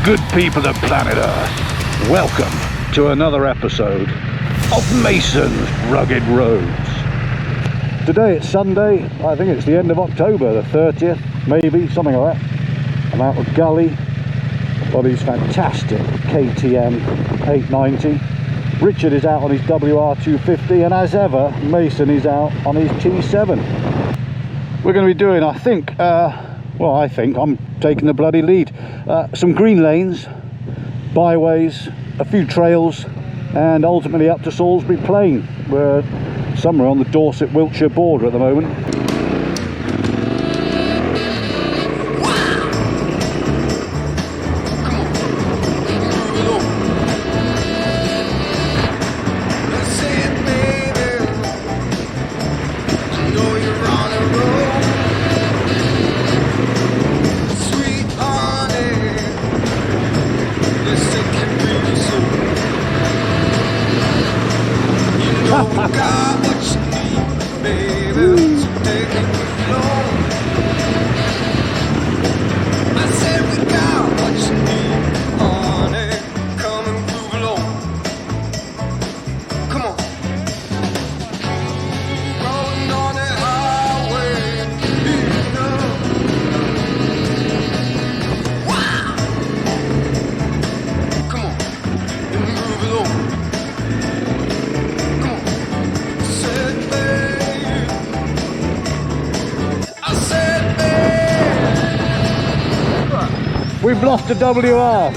Good people of planet Earth, welcome to another episode of Masons Rugged Roads. Today it's Sunday, I think it's the end of October, the 30th, maybe, something like that. I'm out with Gully, on his fantastic KTM890. Richard is out on his WR250, and as ever, Mason is out on his T7. We're going to be doing, I think I'm taking the bloody lead. Some green lanes, byways, a few trails, and ultimately up to Salisbury Plain. We're somewhere on the Dorset Wiltshire border at the moment. We've lost a WR.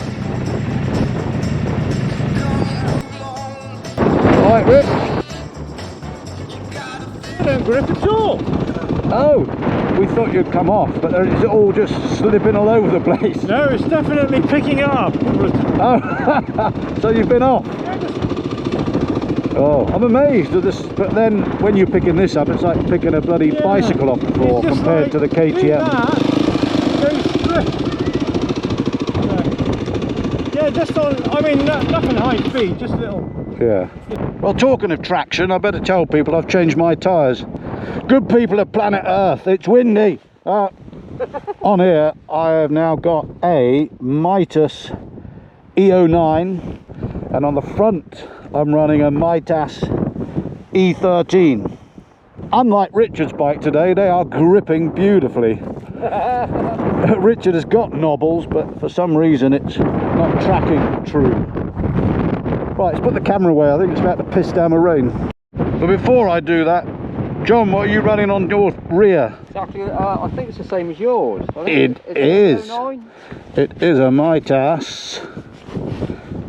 Right, Rich. I don't grip at all. Oh, we thought you'd come off, but is it all just slipping all over the place? No, it's definitely picking up. Oh, so you've been off? Oh, I'm amazed at this, but then when you're picking this up, it's like picking a bloody bicycle off the floor compared to the KTM. Yeah, just on, I mean, nothing high speed, just a little. Yeah. Well, talking of traction, I better tell people I've changed my tyres. Good people of planet Earth, it's windy. On here, I have now got a Mitas E09, and on the front, I'm running a Mitas E13. Unlike Richard's bike today, they are gripping beautifully. Richard has got knobbles, but for some reason it's not tracking true. Right, let's put the camera away. I think it's about to piss down the rain. But before I do that, John, what are you running on your rear? Exactly, I think it's the same as yours. It is. It is a Mitas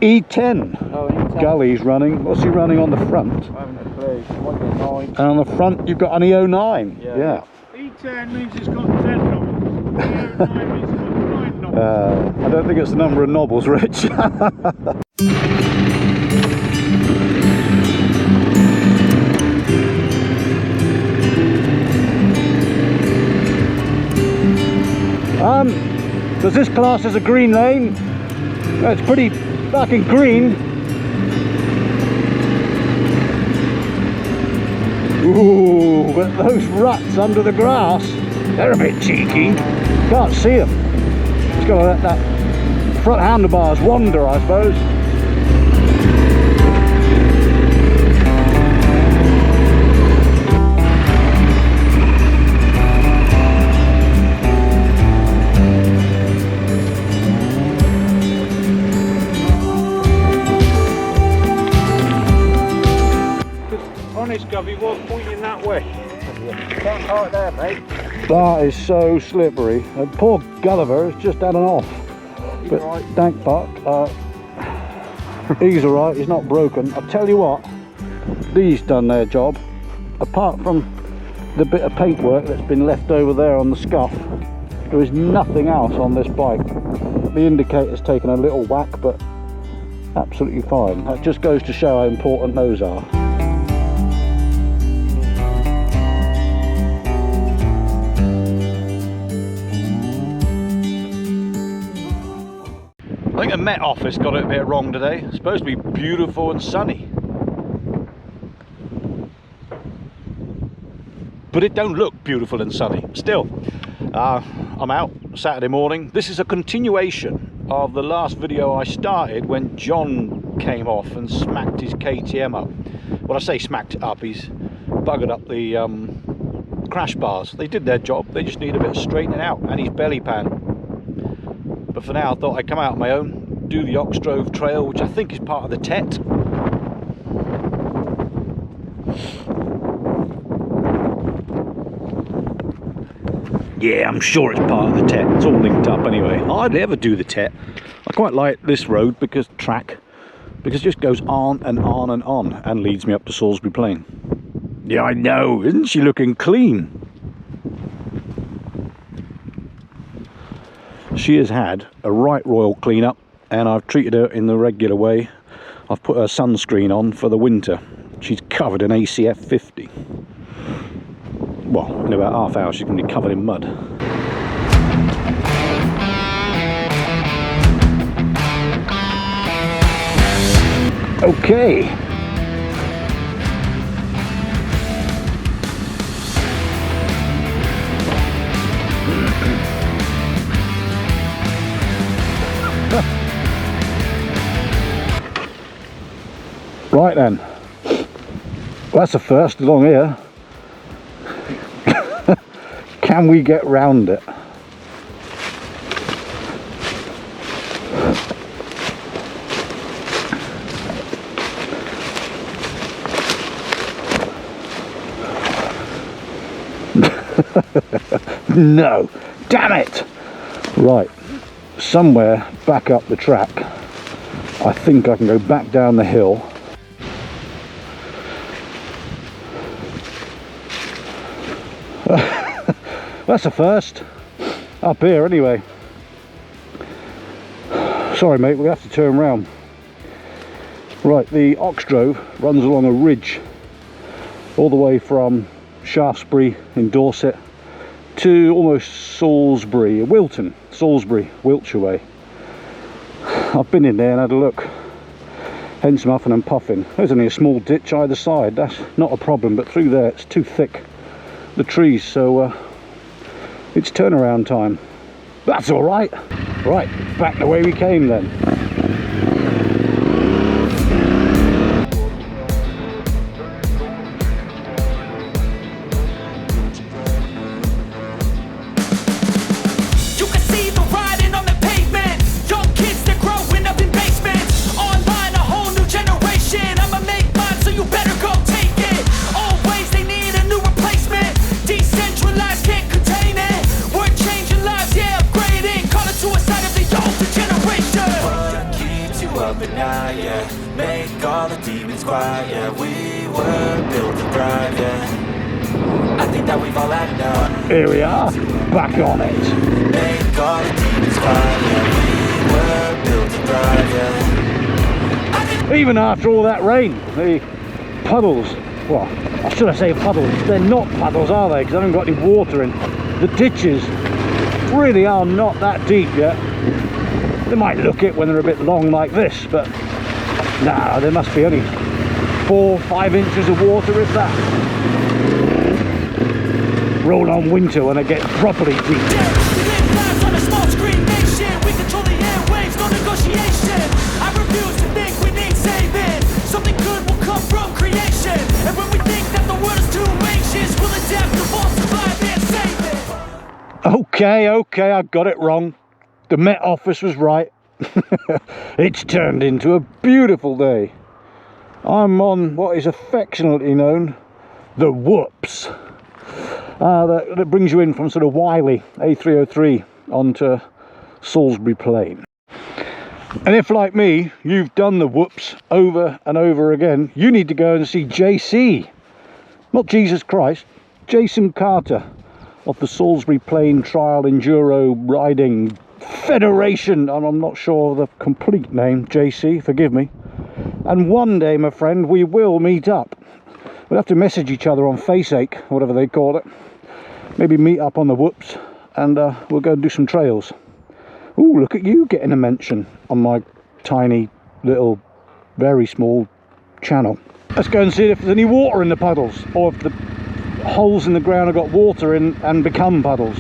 E10. Oh, an E10. Gully's running. What's he running on the front? I haven't a clue. It might be a 9. And on the front you've got an E09. Yeah. E10 means it's got 10 knobs. E09 means it's got 9 knobs. I don't think it's the number of knobbles, Rich. Does this class as a green lane? It's pretty fucking green. Ooh, but those ruts under the grass, they're a bit cheeky. Can't see them. It's got to let that front handlebars wander, I suppose. Honest, Gubby was pointing that way. Can't park there, mate. That is so slippery. And poor Gulliver has just had an off. But right. Dank Buck, he's alright, he's not broken. I'll tell you what, these done their job. Apart from the bit of paintwork that's been left over there on the scuff, there is nothing else on this bike. The indicator's taken a little whack, but absolutely fine. That just goes to show how important those are. I think the Met Office got it a bit wrong today. It's supposed to be beautiful and sunny. But it don't look beautiful and sunny. Still, I'm out Saturday morning. This is a continuation of the last video I started when John came off and smacked his KTM up. Well, I say smacked it up, he's buggered up the crash bars. They did their job, they just need a bit of straightening out, and his belly pan. But for now I thought I'd come out on my own, do the Oxdrove trail, which I think is part of the TET. Yeah, I'm sure it's part of the TET. It's all linked up anyway. I'd never do the TET. I quite like this road because it just goes on and on and on and leads me up to Salisbury Plain. Yeah, I know. Isn't she looking clean? She has had a right royal clean up, and I've treated her in the regular way. I've put her sunscreen on for the winter. She's covered in ACF 50. Well, in about half hour she's going to be covered in mud. Okay. Right then. Well, that's a first along here. Can we get round it? No, damn it! Right, somewhere back up the track, I think I can go back down the hill. That's a first up here anyway. Sorry mate, we have to turn round. Right, the Oxdrove runs along a ridge all the way from Shaftesbury in Dorset to almost Salisbury, Wilton, Salisbury, Wiltshire way. I've been in there and had a look, hence muffing and puffing. There's only a small ditch either side, that's not a problem, but through there it's too thick, the trees, so it's turnaround time. That's all right. Right, back the way we came then. Make all the demons quiet, yeah. We were built to thrive, yeah. I think that we've all had enough. Here we are, back on it. Make all the demons quiet, yeah. We were built to thrive, yeah. Even after all that rain, the puddles, well, should I say puddles? They're not puddles, are they? Because I haven't got any water in. The ditches really are not that deep yet. They might look it when they're a bit long like this, but nah, there must be only 4-5 inches of water, if that. Roll on winter when it gets properly deep. Okay, I got it wrong. The Met Office was right. It's turned into a beautiful day. I'm on what is affectionately known the whoops. That brings you in from sort of Wiley A303 onto Salisbury Plain. And if, like me, you've done the whoops over and over again, you need to go and see JC, not Jesus Christ, Jason Carter of the Salisbury Plain Trial Enduro Riding Federation. I'm not sure of the complete name, JC, forgive me. And one day, my friend, we will meet up. We'll have to message each other on FaceAche, whatever they call it. Maybe meet up on the whoops, and we'll go and do some trails. Ooh, look at you getting a mention on my tiny little, very small channel. Let's go and see if there's any water in the puddles, or if the holes in the ground have got water in and become puddles.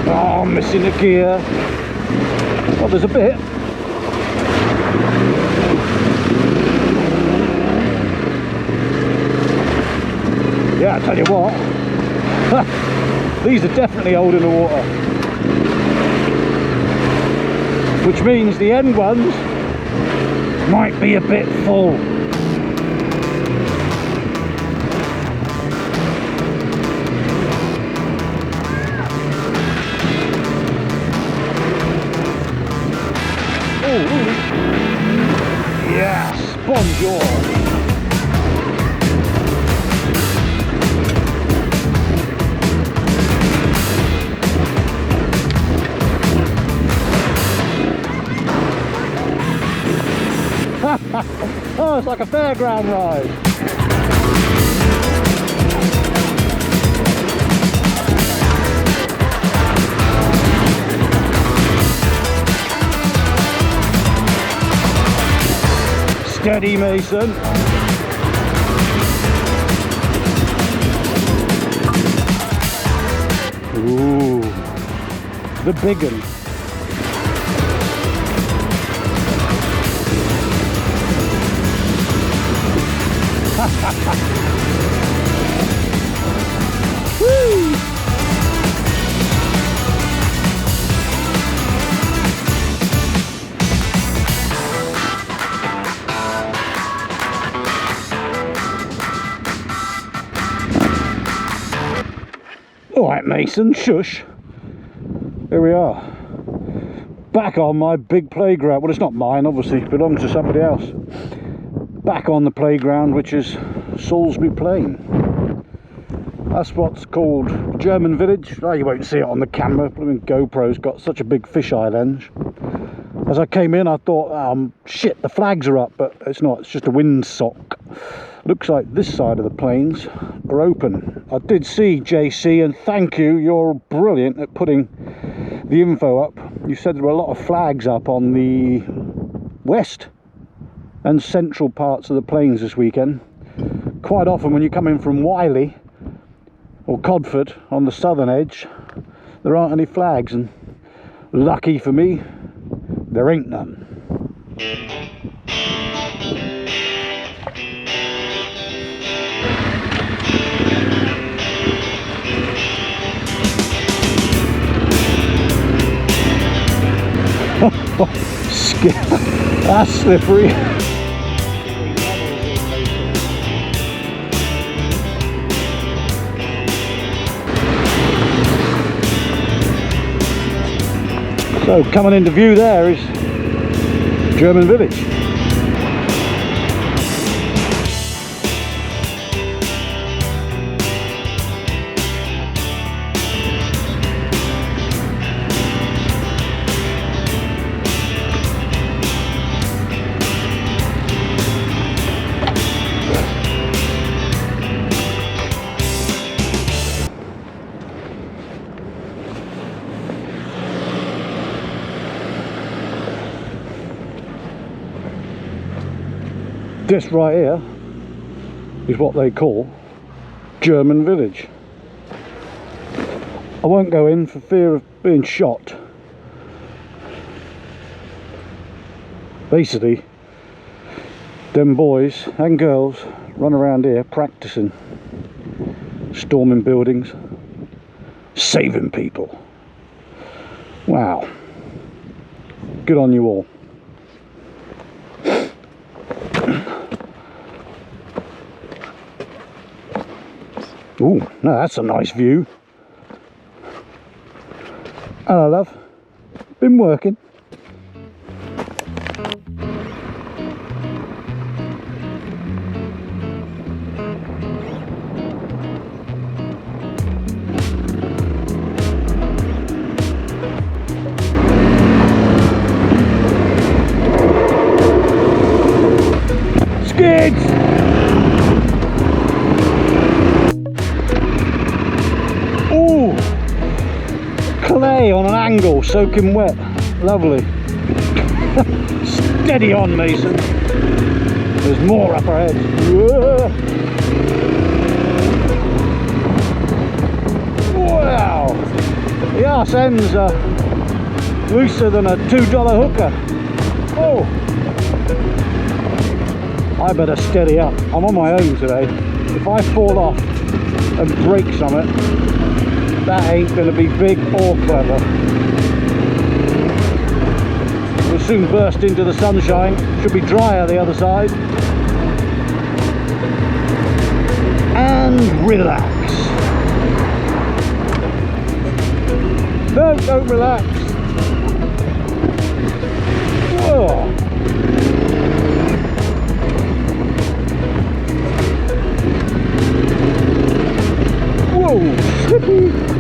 Oh, I'm missing a gear. Oh, there's a bit. Yeah, I tell you what, these are definitely holding the water. Which means the end ones might be a bit full. Yes, bonjour. Oh, it's like a fairground ride. Steady, Mason. Ooh, the big one. Woo! All right, Mason, shush. Here we are, back on my big playground. Well, it's not mine, obviously, it belongs to somebody else. Back on the playground, which is Salisbury Plain. That's what's called German Village. Oh, you won't see it on the camera. I mean, GoPro's got such a big fisheye lens. As I came in, I thought, shit, the flags are up, but it's not. It's just a windsock. Looks like this side of the plains are open. I did see JC, and thank you. You're brilliant at putting the info up. You said there were a lot of flags up on the west and central parts of the plains this weekend. Quite often when you come in from Wiley or Codford on the southern edge, there aren't any flags, and lucky for me, there ain't none. That's slippery. So coming into view there is German Village. This right here is what they call German Village. I won't go in for fear of being shot. Basically, them boys and girls run around here practicing, storming buildings, saving people. Wow, good on you all. Ooh, no, that's a nice view. Hello, love. Been working. Skids! Clay on an angle, soaking wet. Lovely. Steady on, Mason. There's more up ahead. Wow. Yeah, brass ends are looser than a $2 hooker. Oh, I better steady up. I'm on my own today. If I fall off and break something, that ain't going to be big or clever. We'll soon burst into the sunshine. Should be drier the other side. And relax. No, don't relax. Whoa. Whoa, slippy.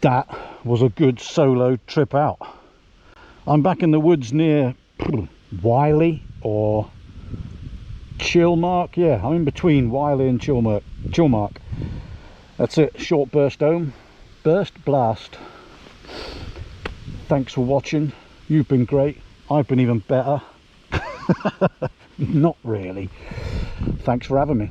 That was a good solo trip out. I'm back in the woods near Wiley or Chilmark. Yeah, I'm in between Wiley and Chilmark. That's it, short burst home. Burst blast. Thanks for watching. You've been great. I've been even better. Not really. Thanks for having me.